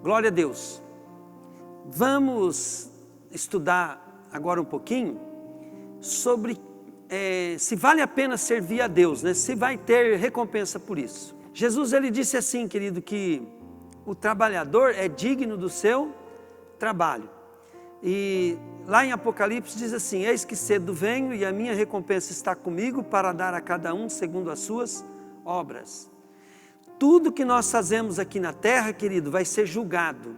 Glória a Deus. Vamos estudar agora um pouquinho sobre se vale a pena servir a Deus, né? Se vai ter recompensa por isso. Jesus, ele disse assim, querido, que o trabalhador é digno do seu trabalho. E lá em Apocalipse diz assim: eis que cedo venho e a minha recompensa está comigo para dar a cada um segundo as suas obras. Tudo que nós fazemos aqui na terra, querido, vai ser julgado,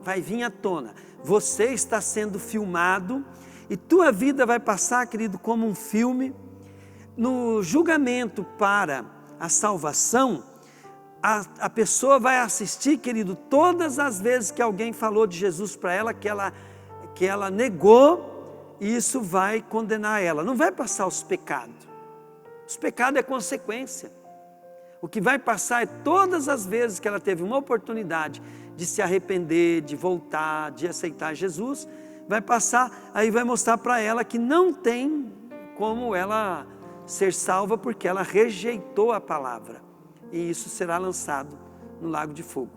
vai vir à tona. Você está sendo filmado e tua vida vai passar, querido, como um filme. No julgamento para a salvação, a pessoa vai assistir, querido, todas as vezes que alguém falou de Jesus para ela, que ela negou, e isso vai condenar ela. Não vai passar os pecados. Os pecados é consequência. O que vai passar é todas as vezes que ela teve uma oportunidade de se arrepender, de voltar, de aceitar Jesus, vai passar, aí vai mostrar para ela que não tem como ela ser salva, porque ela rejeitou a palavra. E isso será lançado no lago de fogo.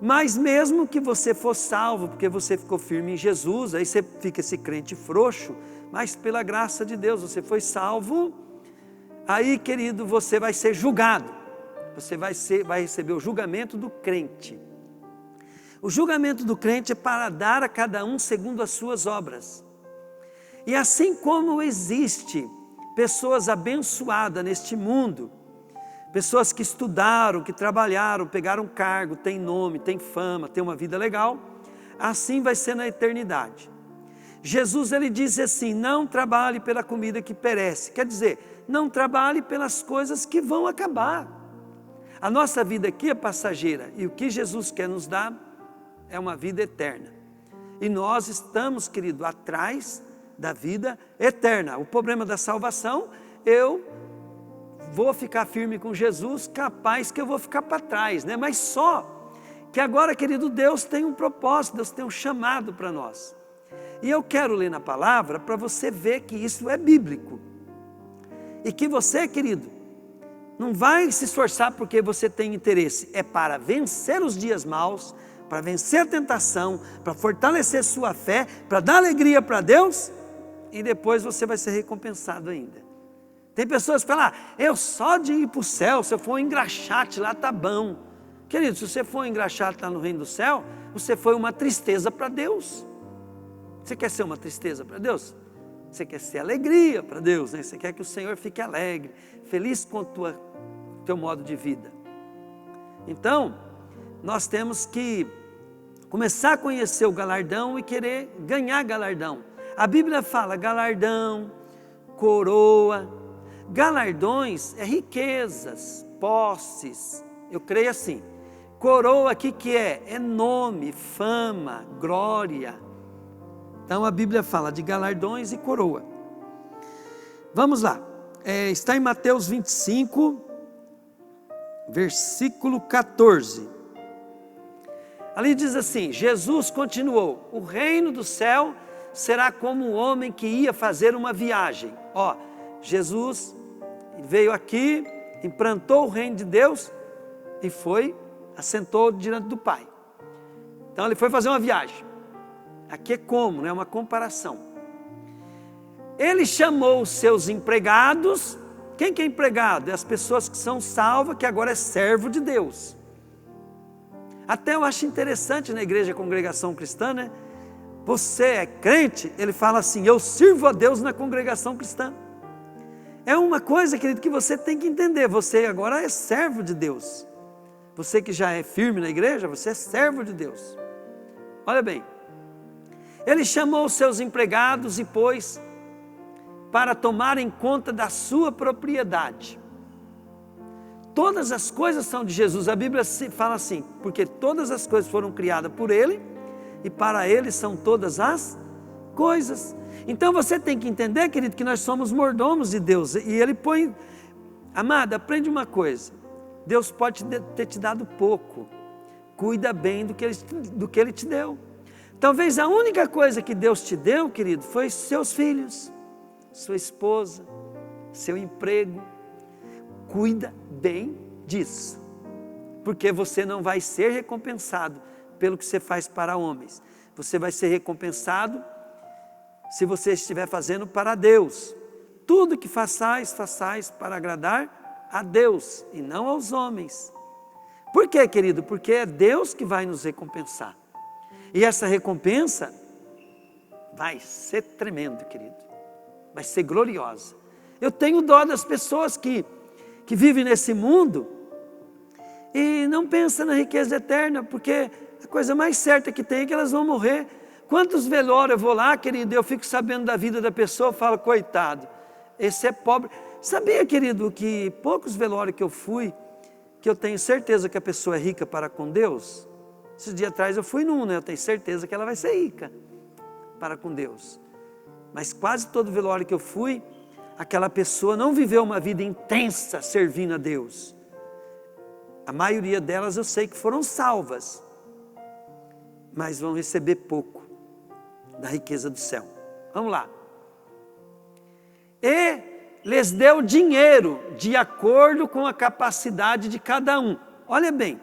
Mas mesmo que você for salvo, porque você ficou firme em Jesus, aí você fica esse crente frouxo, mas pela graça de Deus você foi salvo, aí, querido, você vai ser julgado. Você vai receber o julgamento do crente. O julgamento do crente é para dar a cada um segundo as suas obras. E assim como existe pessoas abençoadas neste mundo, pessoas que estudaram, que trabalharam, pegaram cargo, têm nome, têm fama, têm uma vida legal, assim vai ser na eternidade. Jesus, ele diz assim: não trabalhe pela comida que perece. Quer dizer, não trabalhe pelas coisas que vão acabar. A nossa vida aqui é passageira e o que Jesus quer nos dar é uma vida eterna. E nós estamos, querido, atrás da vida eterna. O problema da salvação, eu vou ficar firme com Jesus, capaz que eu vou ficar para trás, né? Mas só que agora, querido, Deus tem um propósito, Deus tem um chamado para nós. E eu quero ler na palavra para você ver que isso é bíblico. E que você, querido, não vai se esforçar porque você tem interesse, é para vencer os dias maus, para vencer a tentação, para fortalecer sua fé, para dar alegria para Deus, e depois você vai ser recompensado ainda. Tem pessoas que falam: eu só de ir para o céu, se eu for um engraxate lá tá bom. Querido, se você for um engraxate lá no reino do céu, você foi uma tristeza para Deus. Você quer ser uma tristeza para Deus? Você quer ser alegria para Deus, né? Você quer que o Senhor fique alegre, feliz com o teu modo de vida. Então, nós temos que começar a conhecer o galardão e querer ganhar galardão. A Bíblia fala galardão, coroa. Galardões é riquezas, posses. Eu creio assim. Coroa aqui que é nome, fama, glória. Então a Bíblia fala de galardões e coroa. Vamos lá. Está em Mateus 25, versículo 14. Ali diz assim: Jesus continuou: o reino do céu será como um homem que ia fazer uma viagem. Jesus veio aqui, implantou o reino de Deus e assentou diante do Pai. Então ele foi fazer uma viagem. Aqui é como, né? Uma comparação. Ele chamou os seus empregados. Quem que é empregado? É as pessoas que são salvas, que agora é servo de Deus. Até eu acho interessante na igreja Congregação Cristã, né? Você é crente, ele fala assim: eu sirvo a Deus na congregação cristã. É uma coisa, querido, que você tem que entender. Você agora é servo de Deus. Você que já é firme na igreja, você é servo de Deus. Olha bem. Ele chamou os seus empregados e pôs para tomarem conta da sua propriedade. Todas as coisas são de Jesus. A Bíblia fala assim: porque todas as coisas foram criadas por Ele e para Ele são todas as coisas. Então você tem que entender, querido, que nós somos mordomos de Deus. E Ele põe... Amada, aprende uma coisa. Deus pode ter te dado pouco. Cuida bem do que Ele te deu. Talvez a única coisa que Deus te deu, querido, foi seus filhos, sua esposa, seu emprego. Cuida bem disso, porque você não vai ser recompensado pelo que você faz para homens. Você vai ser recompensado se você estiver fazendo para Deus. Tudo que façais, façais para agradar a Deus e não aos homens. Por quê, querido? Porque é Deus que vai nos recompensar. E essa recompensa vai ser tremendo, querido. Vai ser gloriosa. Eu tenho dó das pessoas que vivem nesse mundo e não pensam na riqueza eterna, porque a coisa mais certa que tem é que elas vão morrer. Quantos velórios eu vou lá, querido, eu fico sabendo da vida da pessoa, eu falo, coitado, esse é pobre. Sabia, querido, que poucos velórios que eu fui, que eu tenho certeza que a pessoa é rica para com Deus? Esses dias atrás eu fui num, né? Eu tenho certeza que ela vai ser rica para com Deus. Mas quase todo velório que eu fui, aquela pessoa não viveu uma vida intensa servindo a Deus. A maioria delas eu sei que foram salvas, mas vão receber pouco da riqueza do céu. Vamos lá. E lhes deu dinheiro de acordo com a capacidade de cada um. Olha bem,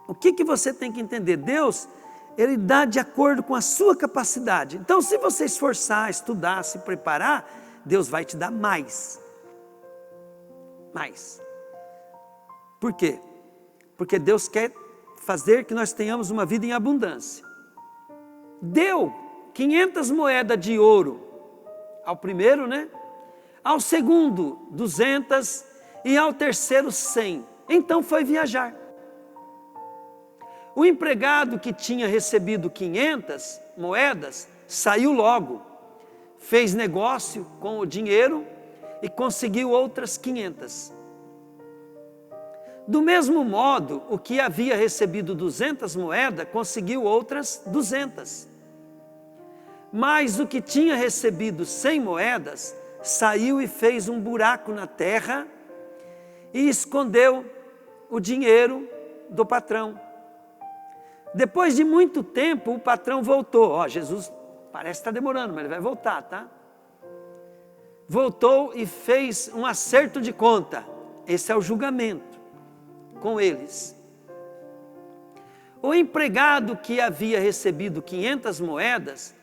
o que você tem que entender? Deus, Ele dá de acordo com a sua capacidade. Então, se você esforçar, estudar, se preparar, Deus vai te dar mais. Mais. Por quê? Porque Deus quer fazer que nós tenhamos uma vida em abundância. Deu 500 moedas de ouro ao primeiro, né? Ao segundo, 200 e ao terceiro, 100. Então foi viajar. O empregado que tinha recebido 500 moedas, saiu logo, fez negócio com o dinheiro e conseguiu outras 500. Do mesmo modo, o que havia recebido 200 moedas, conseguiu outras 200. Mas o que tinha recebido 100 moedas, saiu e fez um buraco na terra e escondeu o dinheiro do patrão. Depois de muito tempo, o patrão voltou. Jesus parece que está demorando, mas ele vai voltar, tá? Voltou e fez um acerto de conta. Esse é o julgamento com eles. O empregado que havia recebido 500 moedas,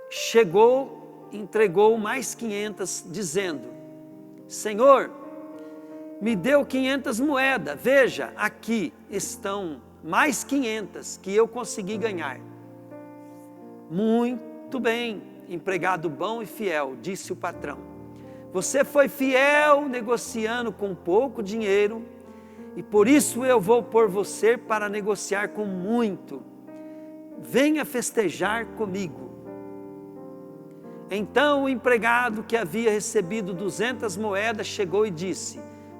chegou, entregou mais 500, dizendo, Senhor, me deu 500 moedas, veja, aqui estão mais 500 que eu consegui ganhar. Muito bem, empregado bom e fiel, disse o patrão. Você foi fiel negociando com pouco dinheiro e por isso eu vou pôr você para negociar com muito. Venha festejar comigo. Então o empregado que havia recebido 200 moedas chegou e disse,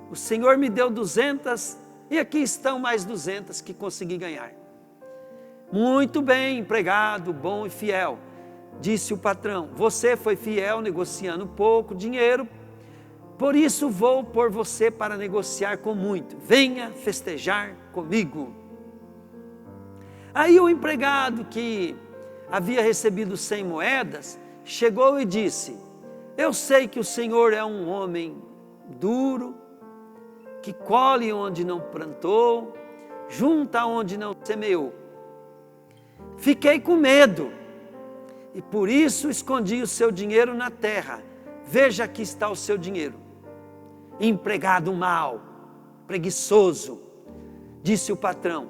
o Senhor me deu 200 e aqui estão mais 200 que consegui ganhar. Muito bem, empregado, bom e fiel, disse o patrão, você foi fiel negociando pouco dinheiro, por isso vou pôr você para negociar com muito. Venha festejar comigo. Aí o empregado que havia recebido 100 moedas, chegou e disse, eu sei que o Senhor é um homem duro, que colhe onde não plantou, junta onde não semeou. Fiquei com medo e por isso escondi o seu dinheiro na terra. Veja, aqui está o seu dinheiro. Empregado mau, preguiçoso, disse o patrão,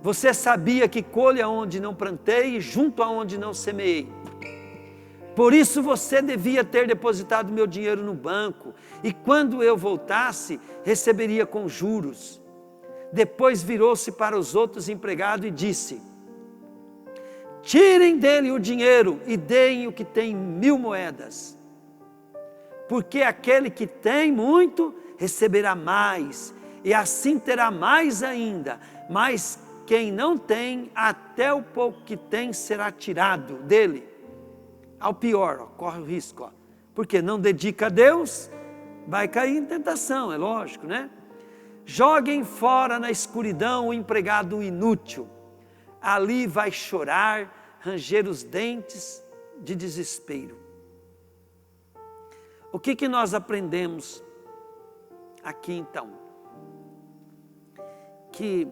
você sabia que colhe aonde não plantei e junto aonde não semeei. Por isso você devia ter depositado meu dinheiro no banco, e quando eu voltasse, receberia com juros. Depois virou-se para os outros empregados e disse, tirem dele o dinheiro e deem o que tem 1000 moedas. Porque aquele que tem muito, receberá mais, e assim terá mais ainda. Mas quem não tem, até o pouco que tem será tirado dele. Ao pior, corre o risco, porque não dedica a Deus, vai cair em tentação, é lógico, né? Joguem fora na escuridão o empregado inútil, ali vai chorar, ranger os dentes de desespero. O que nós aprendemos aqui então? Que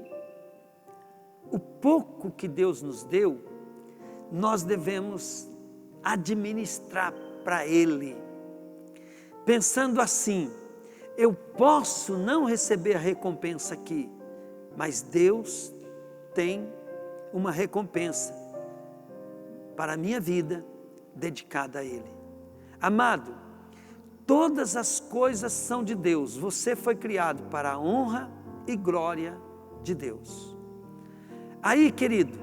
o pouco que Deus nos deu, nós devemos administrar para Ele, pensando assim: eu posso não receber a recompensa aqui, mas Deus tem uma recompensa para a minha vida dedicada a Ele. Amado, todas as coisas são de Deus, você foi criado para a honra e glória de Deus. Aí, querido,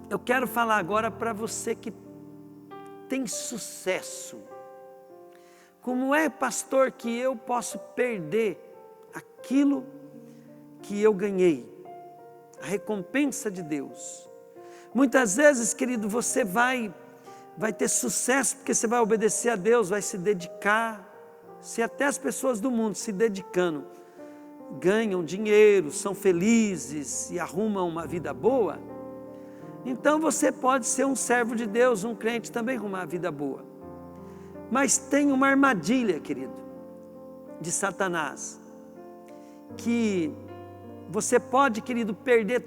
eu quero falar agora para você que tem sucesso. Como é, pastor, que eu posso perder aquilo que eu ganhei? A recompensa de Deus. Muitas vezes, querido, você vai ter sucesso porque você vai obedecer a Deus, vai se dedicar. Se até as pessoas do mundo se dedicando ganham dinheiro, são felizes e arrumam uma vida boa, então você pode ser um servo de Deus, um crente também com uma vida boa. Mas tem uma armadilha, querido, de Satanás, que você pode, querido, perder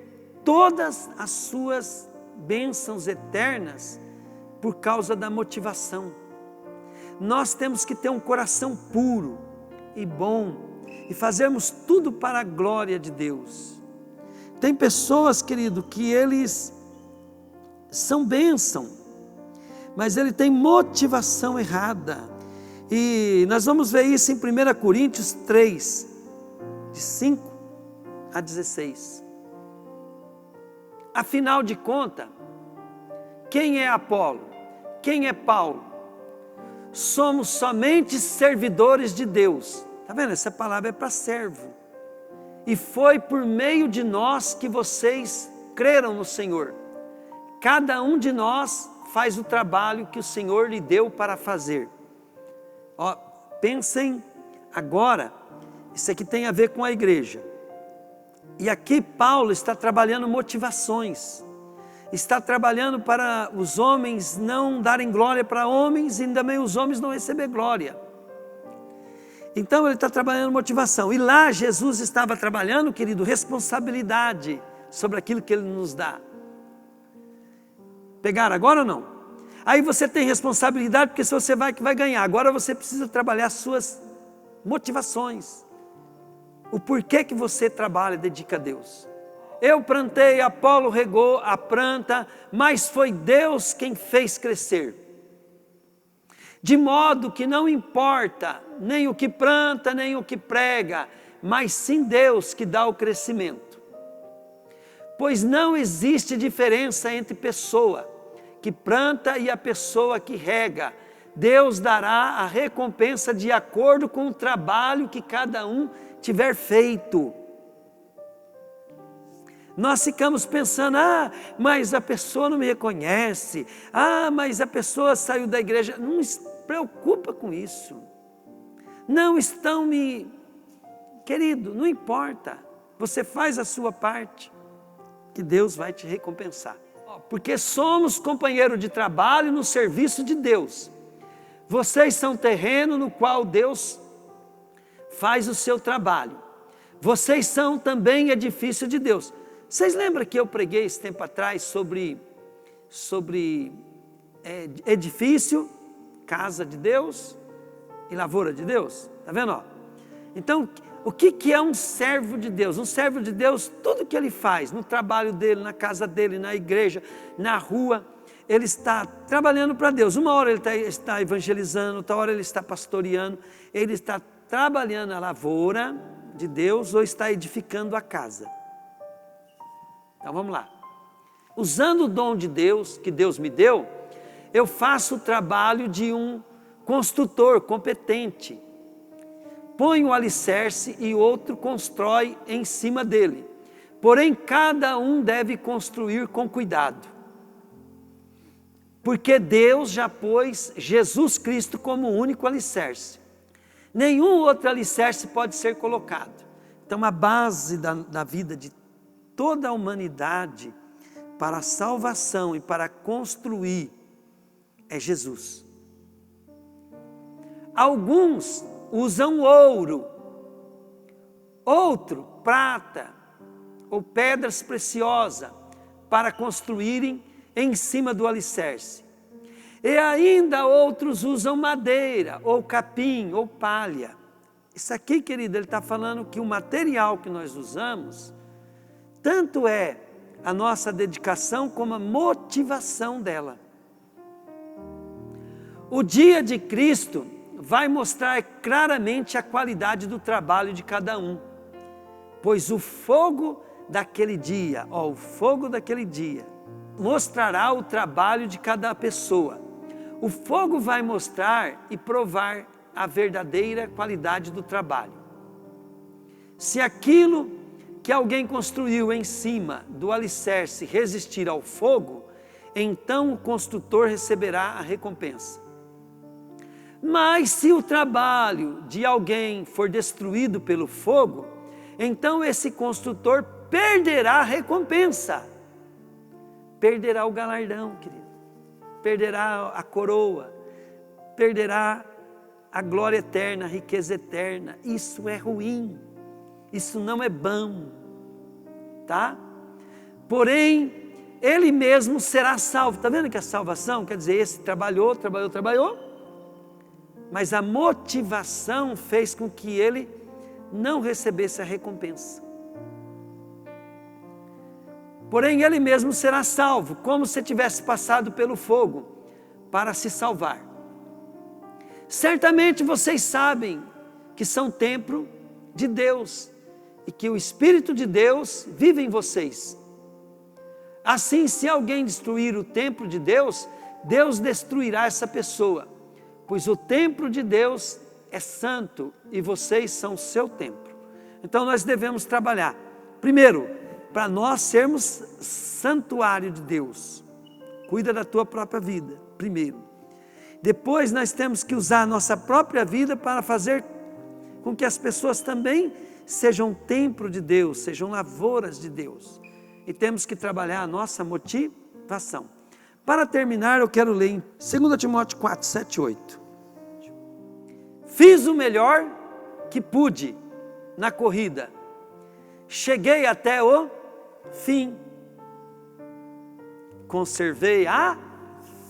todas as suas bênçãos eternas por causa da motivação. Nós temos que ter um coração puro e bom e fazermos tudo para a glória de Deus. Tem pessoas, querido, que eles são bênção, mas ele tem motivação errada. E nós vamos ver isso em 1 Coríntios 3, de 5 a 16. Afinal de contas, quem é Apolo? Quem é Paulo? Somos somente servidores de Deus. Está vendo? Essa palavra é para servo. E foi por meio de nós que vocês creram no Senhor. Cada um de nós faz o trabalho que o Senhor lhe deu para fazer. Ó, pensem agora, isso aqui tem a ver com a igreja. E aqui Paulo está trabalhando motivações. Está trabalhando para os homens não darem glória para homens e também os homens não receber glória. Então ele está trabalhando motivação. E lá Jesus estava trabalhando, querido, responsabilidade sobre aquilo que Ele nos dá. Pegaram agora ou não? Aí você tem responsabilidade, porque se você vai ganhar. Agora você precisa trabalhar as suas motivações. O porquê que você trabalha, dedica a Deus. Eu plantei, Apolo regou a planta, mas foi Deus quem fez crescer. De modo que não importa nem o que planta, nem o que prega, mas sim Deus que dá o crescimento. Pois não existe diferença entre pessoa que planta e a pessoa que rega. Deus dará a recompensa de acordo com o trabalho que cada um tiver feito. Nós ficamos pensando: mas a pessoa não me reconhece, mas a pessoa saiu da igreja. Não se preocupa com isso. Não estão me... Querido, não importa. Você faz a sua parte, que Deus vai te recompensar. Porque somos companheiros de trabalho no serviço de Deus. Vocês são terreno no qual Deus faz o seu trabalho. Vocês são também edifício de Deus. Vocês lembram que eu preguei esse tempo atrás sobre edifício, casa de Deus e lavoura de Deus? Está vendo? Então, o que é um servo de Deus? Um servo de Deus, tudo que ele faz, no trabalho dele, na casa dele, na igreja, na rua, ele está trabalhando para Deus. Uma hora ele está evangelizando, outra hora ele está pastoreando, ele está trabalhando a lavoura de Deus ou está edificando a casa. Então vamos lá. Usando o dom de Deus, que Deus me deu, eu faço o trabalho de um construtor competente. Põe o alicerce e outro constrói em cima dele. Porém, cada um deve construir com cuidado. Porque Deus já pôs Jesus Cristo como o único alicerce. Nenhum outro alicerce pode ser colocado. Então, a base da vida de toda a humanidade para a salvação e para construir é Jesus. Alguns usam ouro, outro prata ou pedras preciosas, para construírem em cima do alicerce. E ainda outros usam madeira, ou capim, ou palha. Isso aqui, querido, ele está falando que o material que nós usamos, tanto é a nossa dedicação como a motivação dela. O dia de Cristo vai mostrar claramente a qualidade do trabalho de cada um, pois o fogo daquele dia, o fogo daquele dia, mostrará o trabalho de cada pessoa. O fogo vai mostrar e provar a verdadeira qualidade do trabalho. Se aquilo que alguém construiu em cima do alicerce resistir ao fogo, então o construtor receberá a recompensa. Mas se o trabalho de alguém for destruído pelo fogo, então esse construtor perderá a recompensa, perderá o galardão, querido, perderá a coroa, perderá a glória eterna, a riqueza eterna. Isso é ruim, isso não é bom, tá? Porém, ele mesmo será salvo. Está vendo que a salvação quer dizer, esse trabalhou, mas a motivação fez com que ele não recebesse a recompensa. Porém, ele mesmo será salvo, como se tivesse passado pelo fogo, para se salvar. Certamente vocês sabem que são templo de Deus, e que o Espírito de Deus vive em vocês. Assim, se alguém destruir o templo de Deus, Deus destruirá essa pessoa, pois o templo de Deus é santo e vocês são o seu templo. Então nós devemos trabalhar, primeiro, para nós sermos santuário de Deus. Cuida da tua própria vida, primeiro. Depois nós temos que usar a nossa própria vida para fazer com que as pessoas também sejam templo de Deus, sejam lavouras de Deus. E temos que trabalhar a nossa motivação. Para terminar, eu quero ler em 2 Timóteo 4, 7 e 8. Fiz o melhor que pude na corrida. Cheguei até o fim. Conservei a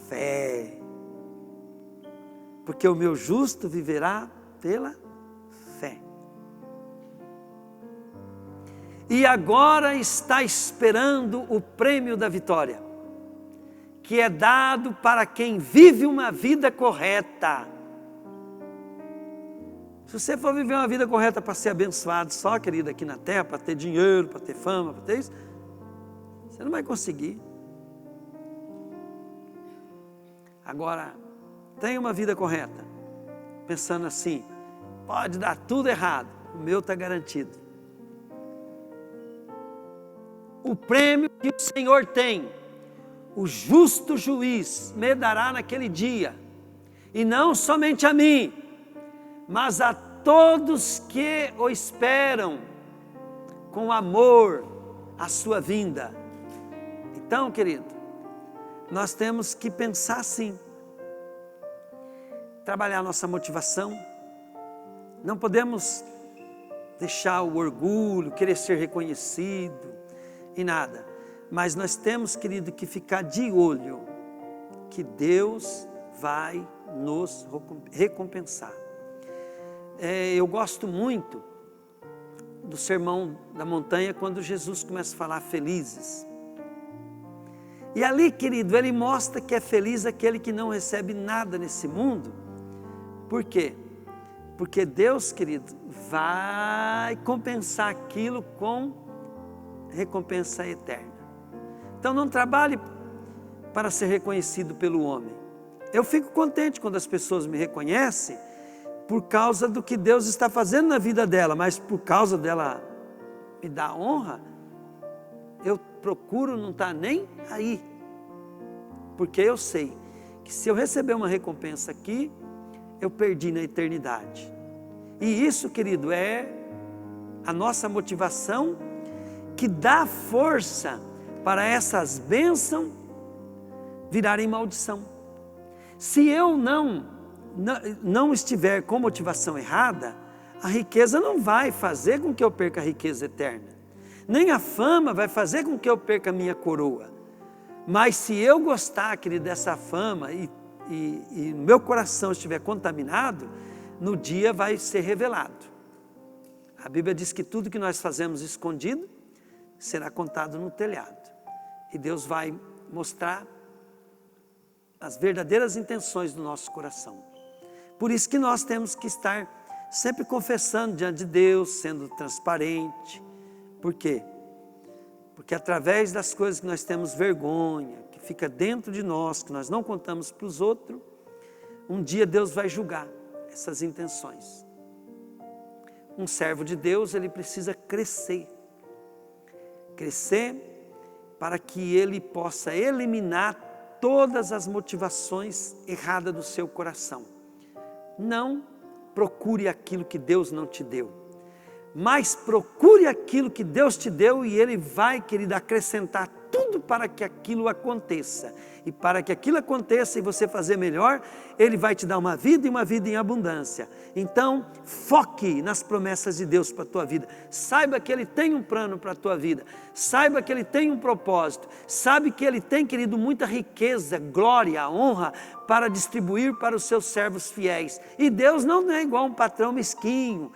fé. Porque o meu justo viverá pela fé. E agora está esperando o prêmio da vitória, que é dado para quem vive uma vida correta. Se você for viver uma vida correta para ser abençoado só, querido, aqui na terra, para ter dinheiro, para ter fama, para ter isso, você não vai conseguir. Agora, tenha uma vida correta, pensando assim, pode dar tudo errado, o meu está garantido. O prêmio que o Senhor tem, o justo juiz me dará naquele dia, e não somente a mim, mas a todos que o esperam, com amor, a sua vinda. Então, querido, nós temos que pensar assim, trabalhar a nossa motivação, não podemos deixar o orgulho, querer ser reconhecido, e nada, mas nós temos, querido, que ficar de olho, que Deus vai nos recompensar. Eu gosto muito do Sermão da Montanha, quando Jesus começa a falar felizes. E ali, querido, ele mostra que é feliz aquele que não recebe nada nesse mundo. Por quê? Porque Deus, querido, vai compensar aquilo com recompensa eterna. Então não trabalhe para ser reconhecido pelo homem. Eu fico contente quando as pessoas me reconhecem por causa do que Deus está fazendo na vida dela, mas por causa dela me dar honra, eu procuro não estar nem aí, porque eu sei que se eu receber uma recompensa aqui, eu perdi na eternidade. E isso, querido, é a nossa motivação que dá força para essas bênçãos virarem maldição. Se eu não estiver com motivação errada, a riqueza não vai fazer com que eu perca a riqueza eterna. Nem a fama vai fazer com que eu perca a minha coroa. Mas se eu gostar, querido, dessa fama e meu coração estiver contaminado, no dia vai ser revelado. A Bíblia diz que tudo que nós fazemos escondido será contado no telhado. E Deus vai mostrar as verdadeiras intenções do nosso coração. Por isso que nós temos que estar sempre confessando diante de Deus, sendo transparente. Por quê? Porque através das coisas que nós temos vergonha, que fica dentro de nós, que nós não contamos para os outros, um dia Deus vai julgar essas intenções. Um servo de Deus, ele precisa crescer. Crescer para que ele possa eliminar todas as motivações erradas do seu coração. Não procure aquilo que Deus não te deu, mas procure aquilo que Deus te deu e Ele vai, querido, acrescentar tudo para que aquilo aconteça. E para que aquilo aconteça e você fazer melhor, Ele vai te dar uma vida e uma vida em abundância. Então, foque nas promessas de Deus para a tua vida. Saiba que Ele tem um plano para a tua vida. Saiba que Ele tem um propósito. Sabe que Ele tem, querido, muita riqueza, glória, honra para distribuir para os seus servos fiéis. E Deus não é igual um patrão mesquinho,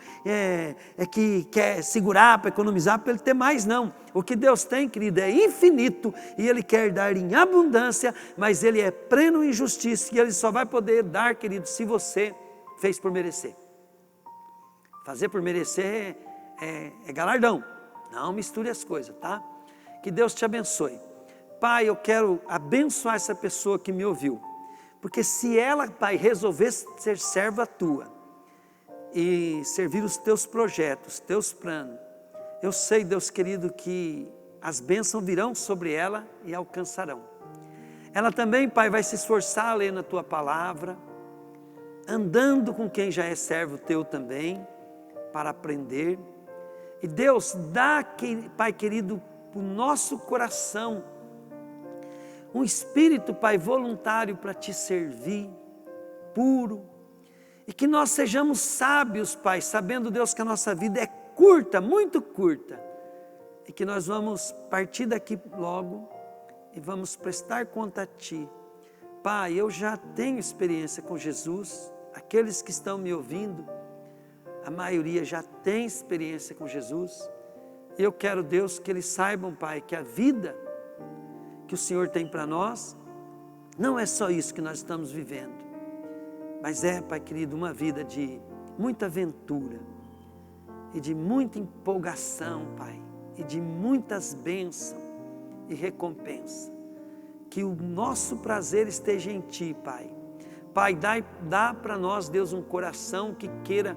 que quer segurar para economizar para Ele ter mais, não. O que Deus tem, querido, é infinito e Ele quer dar em abundância, mas Ele é pleno em justiça e Ele só vai poder dar, querido, se você fez por merecer. Fazer por merecer é galardão. Não misture as coisas, tá? Que Deus te abençoe. Pai, eu quero abençoar essa pessoa que me ouviu, porque se ela, Pai, resolver ser serva tua e servir os teus projetos, teus planos, eu sei, Deus querido, que as bênçãos virão sobre ela e alcançarão. Ela também, Pai, vai se esforçar a ler na tua palavra, andando com quem já é servo teu também, para aprender. E Deus, dá, Pai querido, para o nosso coração um espírito, Pai, voluntário para te servir, puro, e que nós sejamos sábios, Pai, sabendo, Deus, que a nossa vida é curta, muito curta, e que nós vamos partir daqui logo e vamos prestar conta a Ti. Pai, eu já tenho experiência com Jesus, aqueles que estão me ouvindo, a maioria já tem experiência com Jesus. Eu quero, Deus, que eles saibam, Pai, que a vida que o Senhor tem para nós, não é só isso que nós estamos vivendo, mas é, Pai querido, uma vida de muita aventura, e de muita empolgação, Pai, e de muitas bênçãos e recompensa. Que o nosso prazer esteja em Ti, Pai. Pai, dá para nós, Deus, um coração que queira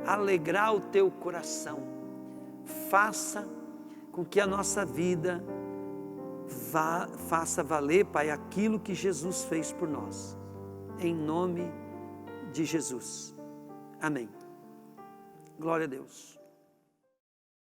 alegrar o Teu coração. Faça com que a nossa vida faça valer, Pai, aquilo que Jesus fez por nós. Em nome de Jesus. Amém. Glória a Deus.